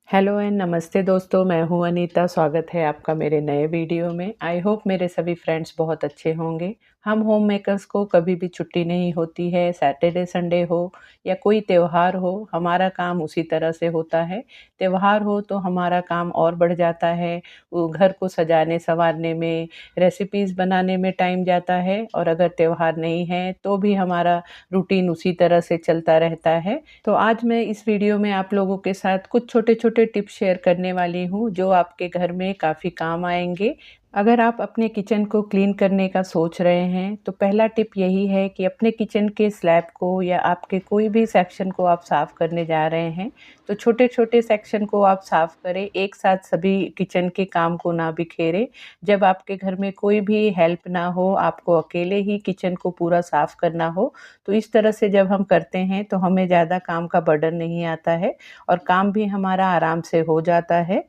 Hello and नमस्ते दोस्तों, मैं हूँ अनीता। स्वागत है आपका मेरे नए वीडियो में। आई होप मेरे सभी फ्रेंड्स बहुत अच्छे होंगे। हम होम मेकर्स को कभी भी छुट्टी नहीं होती है, सैटरडे संडे हो या कोई त्योहार हो, हमारा काम उसी तरह से होता है। त्योहार हो तो हमारा काम और बढ़ जाता है, वो घर को सजाने संवारने में, रेसिपीज़ बनाने में टाइम जाता है। और अगर त्योहार नहीं है तो भी हमारा रूटीन उसी तरह से चलता रहता है। तो आज मैं इस वीडियो में आप लोगों के साथ कुछ छोटे-छोटे टिप्स शेयर करने वाली हूँ, जो आपके घर में काफ़ी काम आएँगे। अगर आप अपने किचन को क्लीन करने का सोच रहे हैं, तो पहला टिप यही है कि अपने किचन के स्लैब को या आपके कोई भी सेक्शन को आप साफ़ करने जा रहे हैं, तो छोटे-छोटे सेक्शन को आप साफ़ करें, एक साथ सभी किचन के काम को ना बिखेरें। जब आपके घर में कोई भी हेल्प ना हो, आपको अकेले ही किचन को पूरा साफ़ करना हो, तो इस तरह से जब हम करते हैं, तो हमें ज़्यादा काम का बर्डन नहीं आता है और काम भी हमारा आराम से हो जाता है।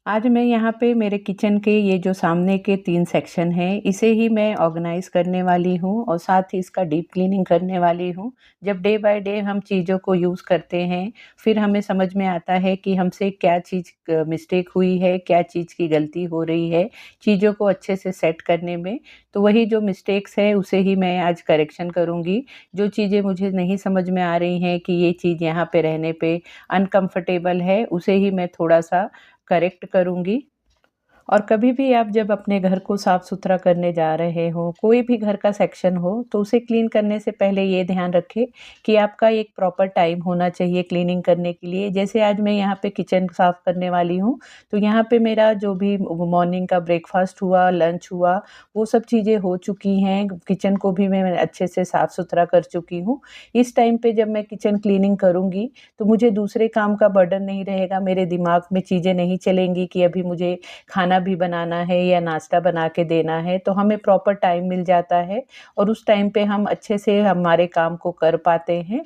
आज मैं यहाँ पे मेरे किचन के ये जो सामने के 3 सेक्शन हैं, इसे ही मैं ऑर्गेनाइज़ करने वाली हूँ और साथ ही इसका डीप क्लीनिंग करने वाली हूँ। जब डे बाय डे हम चीज़ों को यूज़ करते हैं, फिर हमें समझ में आता है कि हमसे क्या चीज़ मिस्टेक हुई है, क्या चीज़ की गलती हो रही है, चीज़ों को अच्छे से सेट करने में। तो वही जो मिस्टेक्स है, उसे ही मैं आज करेक्शन करूँगी। जो चीज़ें मुझे नहीं समझ में आ रही हैं कि ये चीज़ यहाँ पे रहने पे अनकम्फ़र्टेबल है, उसे ही मैं थोड़ा-सा करेक्ट करूँगी। और कभी भी आप जब अपने घर को साफ-सुथरा करने जा रहे हो, कोई भी घर का सेक्शन हो, तो उसे क्लीन करने से पहले ये ध्यान रखें कि आपका एक प्रॉपर टाइम होना चाहिए क्लीनिंग करने के लिए। जैसे आज मैं यहाँ पे किचन साफ करने वाली हूँ, तो यहाँ पे मेरा जो भी मॉर्निंग का ब्रेकफ़ास्ट हुआ, लंच हुआ, वो सब चीज़ें हो चुकी हैं। किचन को भी मैं अच्छे से साफ-सुथरा कर चुकी हूँ। इस टाइम पे जब मैं किचन क्लीनिंग करूँगी, तो मुझे दूसरे काम का बर्डन नहीं रहेगा, मेरे दिमाग में चीज़ें नहीं चलेंगी कि अभी मुझे खाना भी बनाना है या नाश्ता बना के देना है, तो हमें प्रॉपर टाइम मिल जाता है और उस टाइम पे हम अच्छे से हमारे काम को कर पाते हैं।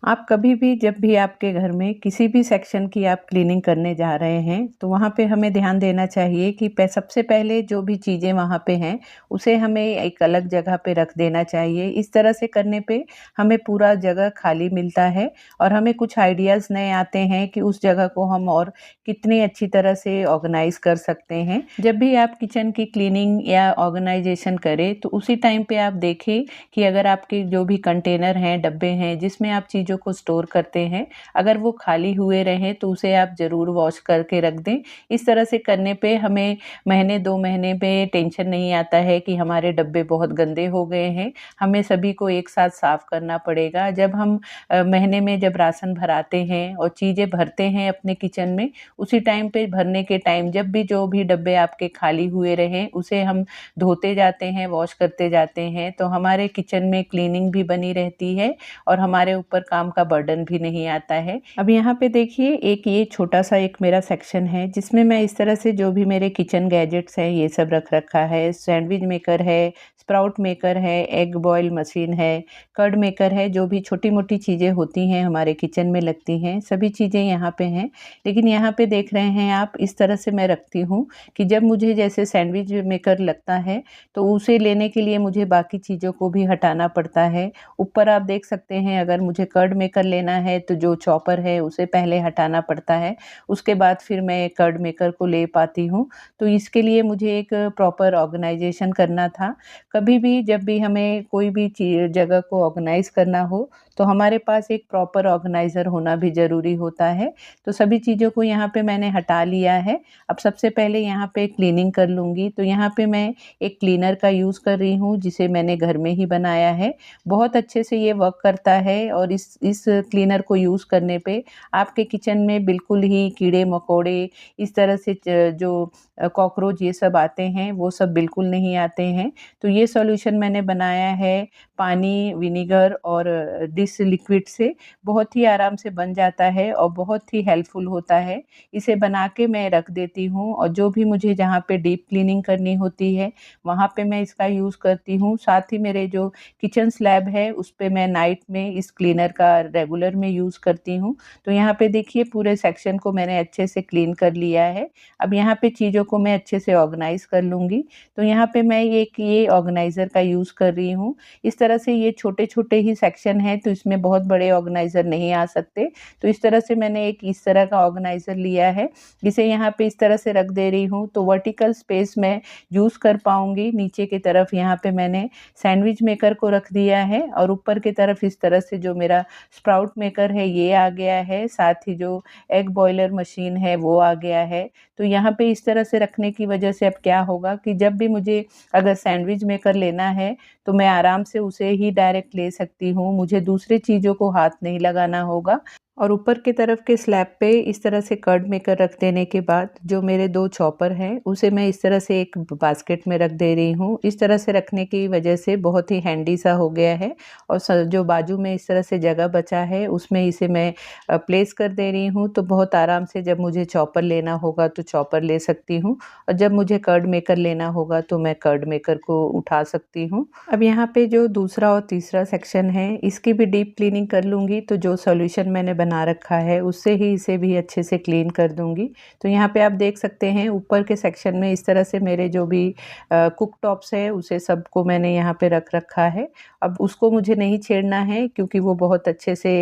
आप कभी भी जब भी आपके घर में किसी भी सेक्शन की आप क्लीनिंग करने जा रहे हैं, तो वहाँ पे हमें ध्यान देना चाहिए कि सबसे पहले जो भी चीज़ें वहाँ पे हैं, उसे हमें एक अलग जगह पे रख देना चाहिए। इस तरह से करने पे हमें पूरा जगह खाली मिलता है और हमें कुछ आइडियाज़ नए आते हैं कि उस जगह को हम और कितनी अच्छी तरह से ऑर्गेनाइज़ कर सकते हैं। जब भी आप किचन की क्लीनिंग या ऑर्गेनाइज़ेशन करें, तो उसी टाइम पे आप देखें कि अगर आपके जो भी कंटेनर हैं, डब्बे हैं, जिसमें आप चीज़ों को स्टोर करते हैं, अगर वो खाली हुए रहें तो उसे आप ज़रूर वॉश करके रख दें। इस तरह से करने पे हमें महीने 2 महीने में टेंशन नहीं आता है कि हमारे डब्बे बहुत गंदे हो गए हैं, हमें सभी को एक साथ साफ़ करना पड़ेगा। जब हम महीने में जब राशन भराते हैं और चीज़ें भरते हैं अपने किचन में, उसी टाइम पे भरने के टाइम जब भी जो भी डब्बे आपके खाली हुए रहें, उसे हम धोते जाते हैं, वॉश करते जाते हैं, तो हमारे किचन में क्लीनिंग भी बनी रहती है और हमारे ऊपर काम का बर्डन भी नहीं आता है। अब यहाँ पे देखिए एक ये छोटा-सा एक मेरा सेक्शन है, जिसमें मैं इस तरह से जो भी मेरे किचन गैजेट्स हैं, ये सब रख रखा है। सैंडविच मेकर है, स्प्राउट मेकर है, एग बॉयल मशीन है, कर्ड मेकर है, जो भी छोटी-मोटी चीज़ें होती हैं हमारे किचन में लगती हैं, सभी चीज़ें यहाँ पे हैं। लेकिन यहाँ पे देख रहे हैं आप, इस तरह से मैं रखती हूँ कि जब मुझे जैसे सैंडविच मेकर लगता है, तो उसे लेने के लिए मुझे बाकी चीज़ों को भी हटाना पड़ता है। ऊपर आप देख सकते हैं, अगर मुझे कर्ड मेकर लेना है तो जो चॉपर है उसे पहले हटाना पड़ता है, उसके बाद फिर मैं कर्ड मेकर को ले पाती हूँ। तो इसके लिए मुझे एक प्रॉपर ऑर्गेनाइज़ेशन करना था। कभी भी जब भी हमें कोई भी जगह को ऑर्गेनाइज़ करना हो, तो हमारे पास एक प्रॉपर ऑर्गेनाइज़र होना भी ज़रूरी होता है। तो सभी चीज़ों को यहाँ पे मैंने हटा लिया है। अब सबसे पहले यहाँ पे क्लीनिंग कर लूँगी, तो यहाँ पे मैं एक क्लीनर का यूज़ कर रही हूँ, जिसे मैंने घर में ही बनाया है। बहुत अच्छे से ये वर्क करता है और इस क्लीनर को यूज़ करने पे आपके किचन में बिल्कुल ही कीड़े-मकोड़े, इस तरह से जो कॉकरोच ये सब आते हैं, वो सब बिल्कुल नहीं आते हैं। तो ये सॉल्यूशन मैंने बनाया है पानी, विनेगर और डिश लिक्विड से, बहुत ही आराम से बन जाता है और बहुत ही हेल्पफुल होता है। इसे बना के मैं रख देती हूँ और जो भी मुझे जहाँ पे डीप क्लीनिंग करनी होती है, वहाँ पे मैं इसका यूज़ करती हूँ। साथ ही मेरे जो किचन स्लैब है, उस पे मैं नाइट में इस क्लीनर का रेगुलर में यूज़ करती हूँ। तो यहाँ पे देखिए पूरे सेक्शन को मैंने अच्छे से क्लीन कर लिया है। अब यहाँ पे चीज़ों को मैं अच्छे से ऑर्गनाइज़ कर लूँगी। तो यहाँ पे मैं एक ये ऑर्गनाइज़र का यूज़ कर रही हूँ। इस तरह तरह से ये छोटे-छोटे ही सेक्शन हैं, तो इसमें बहुत बड़े ऑर्गेनाइज़र नहीं आ सकते। तो इस तरह से मैंने एक इस तरह का ऑर्गेनाइज़र लिया है, जिसे यहाँ पे इस तरह से रख दे रही हूँ, तो वर्टिकल स्पेस मैं यूज़ कर पाऊँगी। नीचे की तरफ यहाँ पे मैंने सैंडविच मेकर को रख दिया है और ऊपर की तरफ इस तरह से जो मेरा स्प्राउट मेकर है ये आ गया है, साथ ही जो एग बॉयलर मशीन है वो आ गया है। तो यहाँ पे इस तरह से रखने की वजह से अब क्या होगा कि जब भी मुझे अगर सैंडविच मेकर लेना है, तो मैं आराम से उसे ही डायरेक्ट ले सकती हूँ, मुझे दूसरी चीज़ों को हाथ नहीं लगाना होगा। और ऊपर की तरफ के स्लैब पे इस तरह से कर्ड मेकर रख देने के बाद जो मेरे 2 चॉपर हैं, उसे मैं इस तरह से एक बास्केट में रख दे रही हूँ। इस तरह से रखने की वजह से बहुत ही हैंडी सा हो गया है और जो बाजू में इस तरह से जगह बचा है, उसमें इसे मैं प्लेस कर दे रही हूँ, तो बहुत आराम से जब मुझे चॉपर लेना होगा तो चॉपर ले सकती हूँ और जब मुझे कर्ड मेकर लेना होगा तो मैं कर्ड मेकर को उठा सकती हूँ। अब यहाँ पे जो दूसरा और तीसरा सेक्शन है, इसकी भी डीप क्लीनिंग कर लूँगी, तो जो सॉल्यूशन मैंने बना रखा है उससे ही इसे भी अच्छे से क्लीन कर दूँगी। तो यहाँ पे आप देख सकते हैं ऊपर के सेक्शन में इस तरह से मेरे जो भी कुक टॉप्स है उसे सबको मैंने यहाँ पे रख रखा है। अब उसको मुझे नहीं छेड़ना है क्योंकि वो बहुत अच्छे से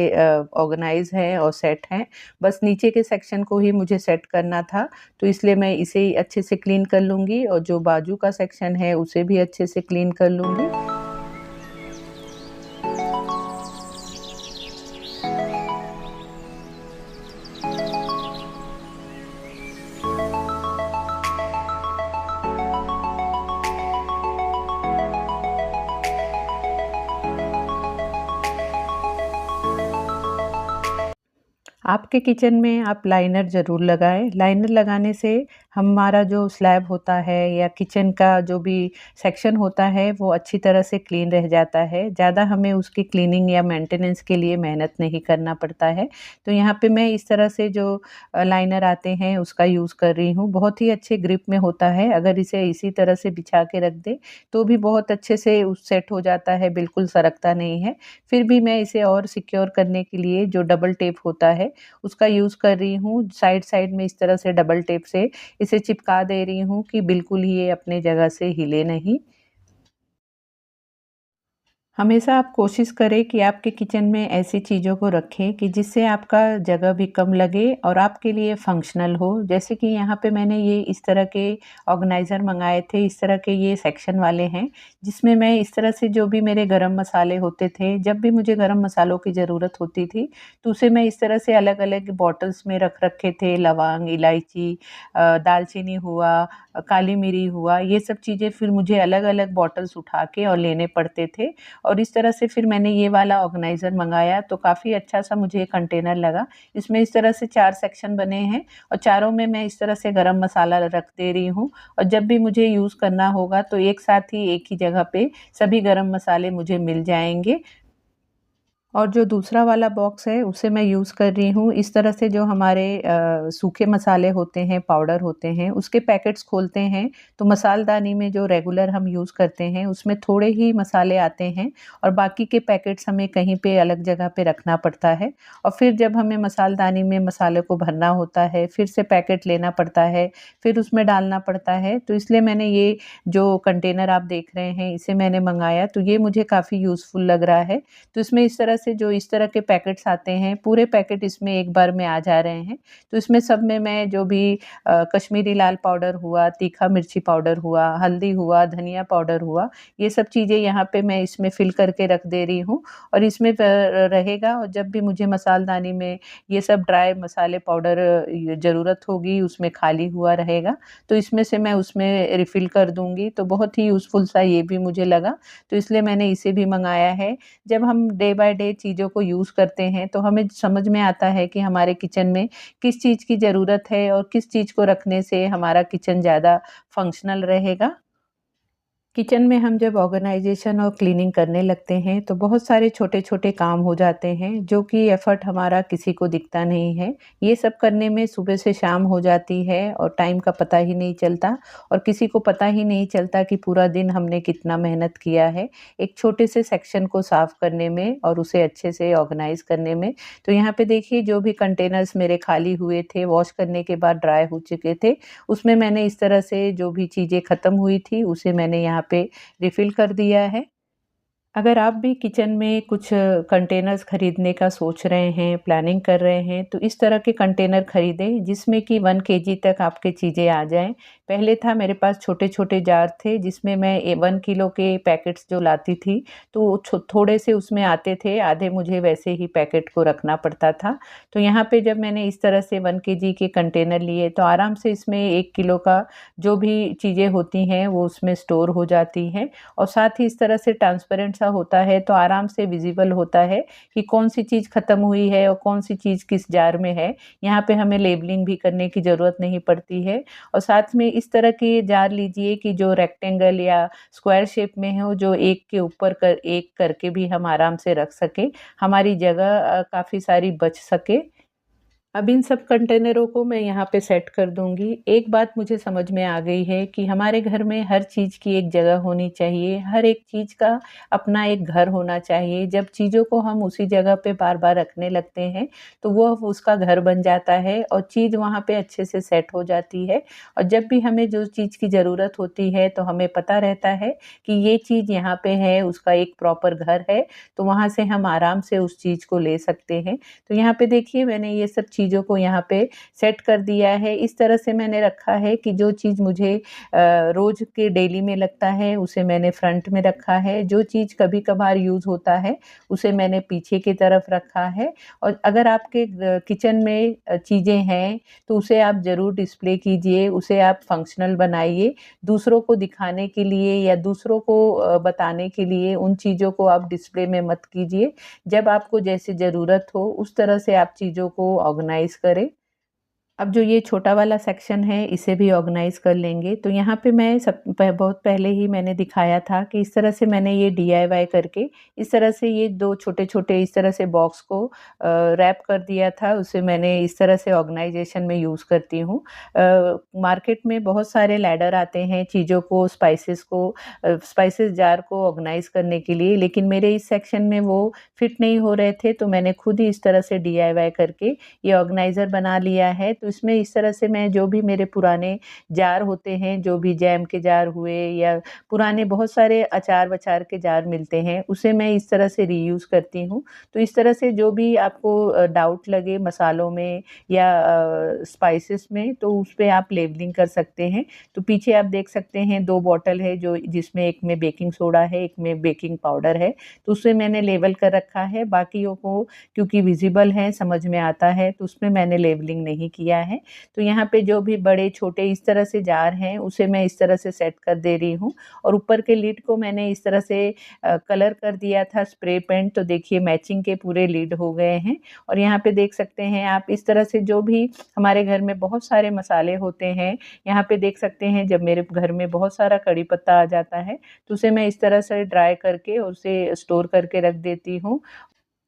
ऑर्गेनाइज़ है और सेट हैं। बस नीचे के सेक्शन को ही मुझे सेट करना था, तो इसलिए मैं इसे ही अच्छे से क्लीन कर लूँगी और जो बाजू का सेक्शन है उसे भी अच्छे से क्लीन कर लूँगी। आपके किचन में आप लाइनर ज़रूर लगाएँ। लाइनर लगाने से हमारा जो स्लैब होता है या किचन का जो भी सेक्शन होता है वो अच्छी तरह से क्लीन रह जाता है। ज़्यादा हमें उसकी क्लीनिंग या मेंटेनेंस के लिए मेहनत नहीं करना पड़ता है। तो यहाँ पे मैं इस तरह से जो लाइनर आते हैं उसका यूज़ कर रही हूँ। बहुत ही अच्छे ग्रिप में होता है। अगर इसे इसी तरह से बिछा के रख दें तो भी बहुत अच्छे से सेट हो जाता है, बिल्कुल सरकता नहीं है। फिर भी मैं इसे और सिक्योर करने के लिए जो डबल टेप होता है उसका यूज़ कर रही हूँ। साइड-साइड में इस तरह से डबल टेप से इसे चिपका दे रही हूँ कि बिल्कुल ही ये अपने जगह से हिले नहीं। हमेशा आप कोशिश करें कि आपके किचन में ऐसी चीज़ों को रखें कि जिससे आपका जगह भी कम लगे और आपके लिए फ़ंक्शनल हो। जैसे कि यहाँ पे मैंने ये इस तरह के ऑर्गेनाइज़र मँगाए थे, इस तरह के ये सेक्शन वाले हैं, जिसमें मैं इस तरह से जो भी मेरे गरम मसाले होते थे, जब भी मुझे गरम मसालों की ज़रूरत होती थी, तो उसे मैं इस तरह से अलग-अलग बॉटल्स में रख रखे थे। लौंग, इलायची, दालचीनी हुआ, काली मिरी हुआ, ये सब चीज़ें फिर मुझे अलग-अलग बॉटल्स उठा के और लेने पड़ते थे। और इस तरह से फिर मैंने ये वाला ऑर्गेनाइज़र मँगाया तो काफ़ी अच्छा-सा मुझे कंटेनर लगा। इसमें इस तरह से 4 सेक्शन बने हैं और चारों में मैं इस तरह से गरम मसाला रख दे रही हूँ और जब भी मुझे यूज़ करना होगा तो एक साथ ही एक ही जगह पे सभी गरम मसाले मुझे मिल जाएँगे। और जो दूसरा वाला बॉक्स है उसे मैं यूज़ कर रही हूँ इस तरह से जो हमारे सूखे मसाले होते हैं, पाउडर होते हैं, उसके पैकेट्स खोलते हैं तो मसालदानी में जो रेगुलर हम यूज़ करते हैं उसमें थोड़े ही मसाले आते हैं और बाकी के पैकेट्स हमें कहीं पे अलग जगह पे रखना पड़ता है और फिर जब हमें मसालदानी में मसाले को भरना होता है, फिर से पैकेट लेना पड़ता है, फिर उसमें डालना पड़ता है। तो इसलिए मैंने ये जो कंटेनर आप देख रहे हैं इसे मैंने मँगाया तो ये मुझे काफ़ी यूज़फुल लग रहा है। तो इसमें इस तरह से जो इस तरह के पैकेट्स आते हैं, पूरे पैकेट इसमें एक बार में आ जा रहे हैं। तो इसमें सब में मैं जो भी कश्मीरी लाल पाउडर हुआ, तीखा मिर्ची पाउडर हुआ, हल्दी हुआ, धनिया पाउडर हुआ, ये सब चीज़ें यहाँ पे मैं इसमें फ़िल करके रख दे रही हूँ और इसमें रहेगा और जब भी मुझे मसालदानी में ये सब ड्राई मसाले पाउडर ज़रूरत होगी, उसमें खाली हुआ रहेगा, तो इसमें से मैं उसमें रिफ़िल कर दूँगी। तो बहुत ही यूज़फुल सा ये भी मुझे लगा, तो इसलिए मैंने इसे भी मँगाया है। जब हम डे बाय डे चीज़ों को यूज़ करते हैं तो हमें समझ में आता है कि हमारे किचन में किस चीज़ की ज़रूरत है और किस चीज़ को रखने से हमारा किचन ज़्यादा फंक्शनल रहेगा। किचन में हम जब ऑर्गेनाइज़ेशन और क्लीनिंग करने लगते हैं तो बहुत सारे छोटे-छोटे काम हो जाते हैं जो कि एफ़र्ट हमारा किसी को दिखता नहीं है। ये सब करने में सुबह से शाम हो जाती है और टाइम का पता ही नहीं चलता और किसी को पता ही नहीं चलता कि पूरा दिन हमने कितना मेहनत किया है, एक छोटे से सेक्शन को साफ़ करने में और उसे अच्छे से ऑर्गेनाइज़ करने में। तो यहाँ पे देखिए जो भी कंटेनर्स मेरे खाली हुए थे, वॉश करने के बाद ड्राई हो चुके थे, उसमें मैंने इस तरह से जो भी चीज़ें ख़त्म हुई थी, उसे मैंने यहाँ पे रिफ़िल कर दिया है। अगर आप भी किचन में कुछ कंटेनर्स खरीदने का सोच रहे हैं, प्लानिंग कर रहे हैं, तो इस तरह के कंटेनर खरीदें जिसमें कि 1 केजी तक आपकी चीज़ें आ जाएँ। पहले था मेरे पास छोटे-छोटे जार थे जिसमें मैं 1 किलो के पैकेट्स जो लाती थी, तो थोड़े से उसमें आते थे, आधे मुझे वैसे ही पैकेट को रखना पड़ता था। तो यहाँ पे जब मैंने इस तरह से 1 केजी के कंटेनर लिए, तो आराम से इसमें 1 किलो का जो भी चीज़ें होती हैं, वो उसमें स्टोर हो जाती हैं। और साथ ही इस तरह से ट्रांसपेरेंट सा होता है तो आराम से विज़िबल होता है कि कौन-सी चीज़ ख़त्म हुई है और कौन-सी चीज़ किस जार में है। यहाँ पे हमें लेबलिंग भी करने की ज़रूरत नहीं पड़ती है और साथ में इस तरह के जार लीजिए कि जो रेक्टेंगल या स्क्वायर शेप में हो, जो एक के ऊपर एक करके भी हम आराम से रख सकें। हमारी जगह काफ़ी सारी बच सके। अब इन सब कंटेनरों को मैं यहाँ पे सेट कर दूँगी। एक बात मुझे समझ में आ गई है कि हमारे घर में हर चीज़ की एक जगह होनी चाहिए, हर एक चीज़ का अपना एक घर होना चाहिए। जब चीज़ों को हम उसी जगह पे बार-बार रखने लगते हैं, तो वो उसका घर बन जाता है और चीज़ वहाँ पे अच्छे से सेट हो जाती है और जब भी हमें जो चीज़ की ज़रूरत होती है, तो हमें पता रहता है कि ये चीज़ यहाँ पे है, उसका एक प्रॉपर घर है, तो वहाँ से हम आराम से उस चीज़ को ले सकते हैं। तो यहाँ पे देखिए मैंने ये सब चीज़ों को यहाँ पे सेट कर दिया है। इस तरह से मैंने रखा है कि जो चीज़ मुझे रोज़ के डेली में लगता है उसे मैंने फ्रंट में रखा है। जो चीज़ कभी-कभार यूज़ होता है उसे मैंने पीछे की तरफ रखा है और अगर आपके किचन में चीज़ें हैं तो उसे आप ज़रूर डिस्प्ले कीजिए, उसे आप फंक्शनल बनाइए। दूसरों को दिखाने के लिए या दूसरों को बताने के लिए उन चीज़ों को आप डिस्प्ले में मत कीजिए। जब आपको जैसे ज़रूरत हो उस तरह से आप चीज़ों को ऑर्गनाइज़ करें। अब जो ये छोटा वाला सेक्शन है इसे भी ऑर्गेनाइज़ कर लेंगे। तो यहाँ पे मैं सब बहुत पहले ही मैंने दिखाया था कि इस तरह से मैंने ये डीआईवाई करके इस तरह से ये 2 छोटे-छोटे इस तरह से बॉक्स को रैप कर दिया था। उसे मैंने इस तरह से ऑर्गेनाइज़ेशन में यूज़ करती हूँ। मार्केट में बहुत सारे लैडर आते हैं चीज़ों को स्पाइसेस जार को ऑर्गेनाइज़ करने के लिए, लेकिन मेरे इस सेक्शन में वो फिट नहीं हो रहे थे, तो मैंने खुद ही इस तरह से डीआईवाई करके ये ऑर्गेनाइज़र बना लिया है। तो इसमें इस तरह से मैं जो भी मेरे पुराने जार होते हैं, जो भी जैम के जार हुए या पुराने बहुत सारे अचार-वचार के जार मिलते हैं, उसे मैं इस तरह से रीयूज़ करती हूँ। तो इस तरह से जो भी आपको डाउट लगे मसालों में या स्पाइसेस में, तो उस पे आप लेबलिंग कर सकते हैं। तो पीछे आप देख सकते हैं 2 बॉटल है जो जिसमें एक में बेकिंग सोडा है, एक में बेकिंग पाउडर है। तो उससे मैंने लेबल कर रखा है, बाकियों को क्योंकि विज़िबल है, समझ में आता है, तो उसमें मैंने लेबलिंग नहीं किया है। तो यहाँ पे जो भी बड़े-छोटे इस तरह से जार हैं, उसे मैं इस तरह से सेट कर दे रही हूँ और ऊपर के लिड को मैंने इस तरह से कलर कर दिया था स्प्रे पेंट, तो देखिए मैचिंग के पूरे लिड हो गए हैं और यहाँ पे देख सकते हैं आप इस तरह से जो भी हमारे घर में बहुत सारे मसाले होते हैं, यहाँ पे देख सकते हैं जब मेरे घर में बहुत सारा कड़ी पत्ता आ जाता है, तो उसे मैं इस तरह से ड्राई करके उसे स्टोर करके रख देती हूँ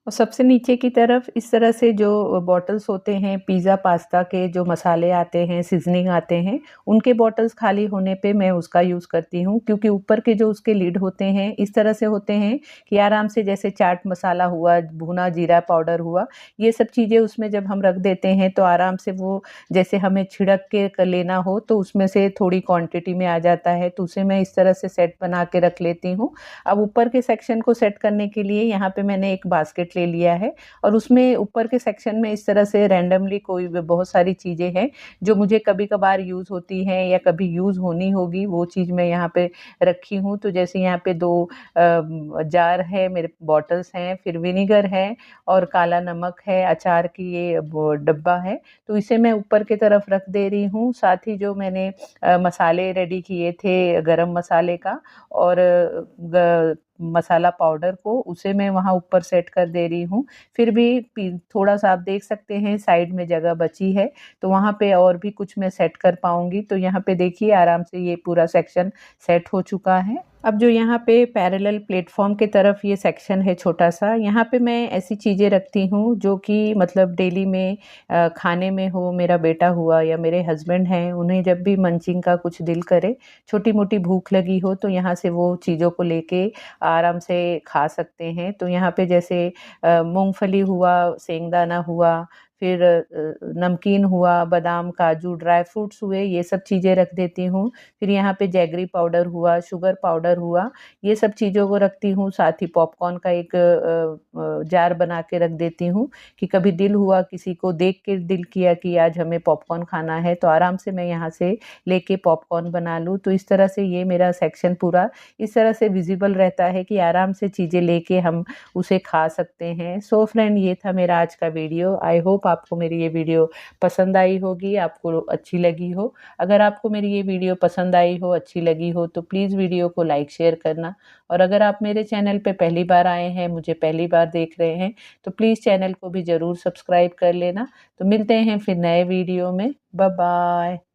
और सबसे नीचे की तरफ इस तरह से जो बॉटल्स होते हैं पिज़्ज़ा, पास्ता के जो मसाले आते हैं, सीज़निंग आते हैं, उनके बॉटल्स खाली होने पे मैं उसका यूज़ करती हूँ क्योंकि ऊपर के जो उसके लिड होते हैं, इस तरह से होते हैं कि आराम से जैसे चाट मसाला हुआ, भुना जीरा पाउडर हुआ, ये सब चीज़ें उसमें जब हम रख देते हैं तो आराम से वो जैसे हमें छिड़क के लेना हो तो उसमें से थोड़ी क्वांटिटी में आ जाता है, तो उसे मैं इस तरह से सेट बना के रख लेती हूँ। अब ऊपर के सेक्शन को सेट करने के लिए यहाँ पे मैंने एक बास्केट ले लिया है और उसमें ऊपर के सेक्शन में इस तरह से रैंडमली कोई भी बहुत सारी चीज़ें हैं जो मुझे कभी-कभार यूज़ होती हैं या कभी यूज़ होनी होगी, वो चीज़ मैं यहाँ पे रखी हूँ। तो जैसे यहाँ पे 2 जार है, मेरे बॉटल्स हैं, फिर विनेगर है और काला नमक है, अचार की ये वो डब्बा है, तो इसे मैं ऊपर की तरफ रख दे रही हूँ। साथ ही जो मैंने मसाले रेडी किए थे गरम मसाले का और ग मसाला पाउडर को उसे मैं वहाँ ऊपर सेट कर दे रही हूँ। फिर भी थोड़ा-सा आप देख सकते हैं साइड में जगह बची है, तो वहाँ पे और भी कुछ मैं सेट कर पाऊँगी। तो यहाँ पे देखिए आराम से ये पूरा सेक्शन सेट हो चुका है। अब जो यहाँ पे पैरेलल प्लेटफ़ॉर्म की तरफ ये सेक्शन है छोटा-सा, यहाँ पे मैं ऐसी चीज़ें रखती हूँ जो कि मतलब डेली में खाने में हो, मेरा बेटा हुआ या मेरे हस्बैंड हैं, उन्हें जब भी मंचिंग का कुछ दिल करे, छोटी-मोटी भूख लगी हो, तो यहाँ से वो चीज़ों को लेके आराम से खा सकते हैं। तो यहाँ पे जैसे मूँगफली हुआ, सेंगदाना हुआ, फिर नमकीन हुआ, बादाम, काजू, ड्राई फ्रूट्स हुए, ये सब चीज़ें रख देती हूँ। फिर यहाँ पे जैगरी पाउडर हुआ, शुगर पाउडर हुआ, ये सब चीज़ों को रखती हूँ। साथ ही पॉपकॉर्न का एक जार बना के रख देती हूँ कि कभी दिल हुआ, किसी को देख के दिल किया कि आज हमें पॉपकॉर्न खाना है, तो आराम से मैं यहाँ से लेके पॉपकॉर्न बना लूँ। तो इस तरह से ये मेरा सेक्शन पूरा इस तरह से विजिबल रहता है कि आराम से चीज़ें लेके हम उसे खा सकते हैं। सो फ्रेंड, ये था मेरा आज का वीडियो। आई होप आपको मेरी ये वीडियो पसंद आई होगी, आपको अच्छी लगी हो। अगर आपको मेरी ये वीडियो पसंद आई हो, अच्छी लगी हो, तो प्लीज़ वीडियो को लाइक शेयर करना। और अगर आप मेरे चैनल पे पहली बार आए हैं, मुझे पहली बार देख रहे हैं, तो प्लीज़ चैनल को भी ज़रूर सब्सक्राइब कर लेना। तो मिलते हैं फिर नए वीडियो में। Bye bye.